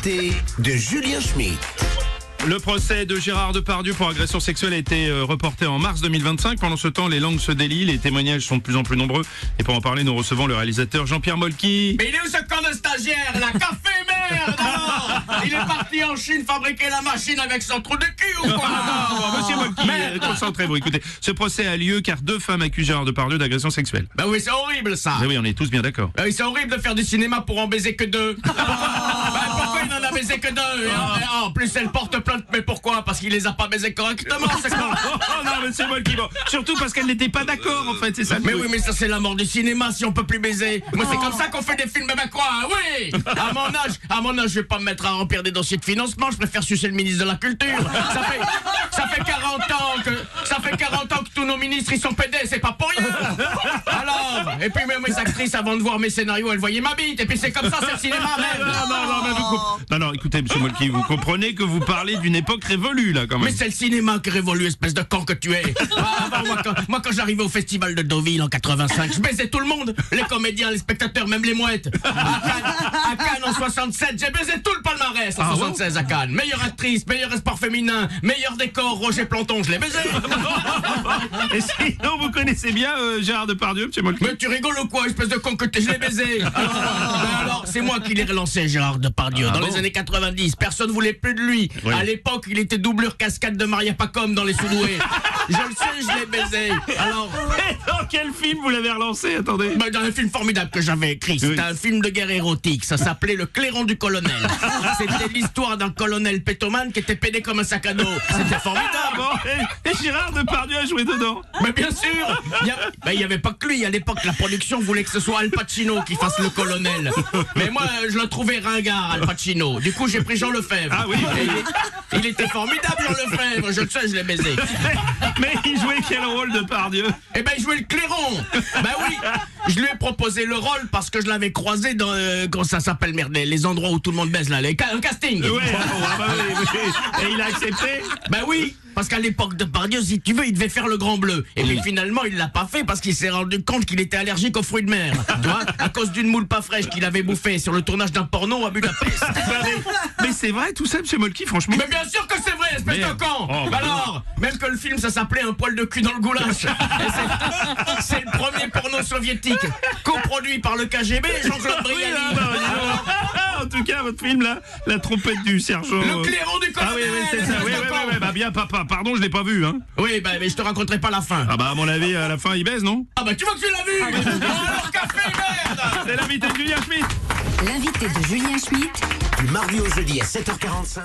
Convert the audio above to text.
De Julien Schmitt. Le procès de Gérard Depardieu pour agression sexuelle a été reporté en mars 2025. Pendant ce temps, les langues se délient, les témoignages sont de plus en plus nombreux. Et pour en parler, nous recevons le réalisateur Jean-Pierre Molky. Mais il est où ce con de stagiaire là? Café merde alors. Il est parti en Chine fabriquer la machine avec son trou de cul ou quoi? Monsieur Molky, concentrez-vous. Écoutez, ce procès a lieu car 2 femmes accusent Gérard Depardieu d'agression sexuelle. Bah oui, c'est horrible ça. Eh oui, on est tous bien d'accord. Bah oui, c'est horrible de faire du cinéma pour en baiser que 2. Pourquoi il n'en a baisé que 2? En plus, elle porte plainte. Mais pourquoi? Parce qu'il les a pas baisés correctement, c'est con. Oh non, monsieur Molky, bon. Surtout parce qu'elle n'était pas d'accord, en fait, c'est ça. Mais oui, mais ça c'est la mort du cinéma si on peut plus baiser. Moi c'est comme ça qu'on fait des films, bah quoi? Oui. À mon âge, je vais pas me mettre à remplir des dossiers de financement. Je préfère sucer le ministre de la Culture. Ça fait 40 ans que tous nos ministres ils sont pédés, c'est pas pour rien. Alors, et puis même mes actrices avant de voir mes scénarios, elles voyaient ma bite. Et puis c'est comme ça, c'est le cinéma, merde. Non, écoutez, monsieur Molky, vous comprenez que vous parlez d'une époque révolue, là, quand même. Mais c'est le cinéma qui révolue, espèce de con que tu es. Moi, quand j'arrivais au festival de Deauville en 85, je baisais tout le monde. Les comédiens, les spectateurs, même les mouettes. À Cannes en 67, j'ai baisé tout le palmarès en 76 à Cannes. Meilleure actrice, meilleur sport féminin, meilleur décor, Roger Planton, je l'ai baisé. Et sinon, vous connaissez bien Gérard Depardieu, monsieur Molky? Mais tu rigoles ou quoi, espèce de con que je l'ai baisé. Alors, c'est moi qui l'ai relancé, Gérard Depardieu. Dans les années 90, personne voulait plus de lui. Oui. À l'époque, il était doublure cascade de Maria Pacom dans Les Soudoués. Je le sais, je l'ai baisé. Alors, Mais dans quel film vous l'avez relancé? Attendez. dans un film formidable que j'avais écrit. C'était un film de guerre érotique. Ça s'appelait Le Clairon du Colonel. C'était l'histoire d'un colonel pétomane qui était pédé comme un sac à dos. C'était formidable. Et Gérard Depardieu a joué dedans. Mais bien sûr. Il y avait pas que lui. À l'époque, la production voulait que ce soit Al Pacino qui fasse le colonel. Mais moi, je le trouvais ringard, Al Pacino. Du coup, j'ai pris Jean Lefebvre. Ah oui. Et il était formidable, Jean Lefebvre. Je le sais, je l'ai baisé. Mais il jouait quel rôle, Depardieu? Eh ben, il jouait le clairon. Ben oui. Je lui ai proposé le rôle parce que je l'avais croisé dans comment ça s'appelle, merde, les endroits où tout le monde baise là, un casting. Oui. Et il a accepté? Ben oui. Parce qu'à l'époque de Depardieu, si tu veux, il devait faire le Grand Bleu. Et puis finalement, il l'a pas fait parce qu'il s'est rendu compte qu'il était allergique aux fruits de mer. Tu vois, à cause d'une moule pas fraîche qu'il avait bouffée sur le tournage d'un porno à Budapest. Mais c'est vrai tout ça, monsieur Molky, franchement. Mais bien sûr que c'est vrai, espèce de con. Alors, même que le film, ça s'appelait Un poil de cul dans le goulash. C'est le premier porno soviétique, coproduit par le KGB et Jean-Claude Brialy. En tout cas, votre film là, la trompette du sergent. Le clairon du colonel. Ah oui, c'est ça. Oui. Bah bien, papa. Pardon, je l'ai pas vu, hein. Oui, bah, mais je te raconterai pas la fin. Ah bah à mon avis, à la fin, il baise, non? Ah bah tu vois que tu l'as vu. Alors café, merde. C'est l'invité de Julien Schmitt. L'invité de Julien Schmitt. Du mardi au jeudi à 7h45.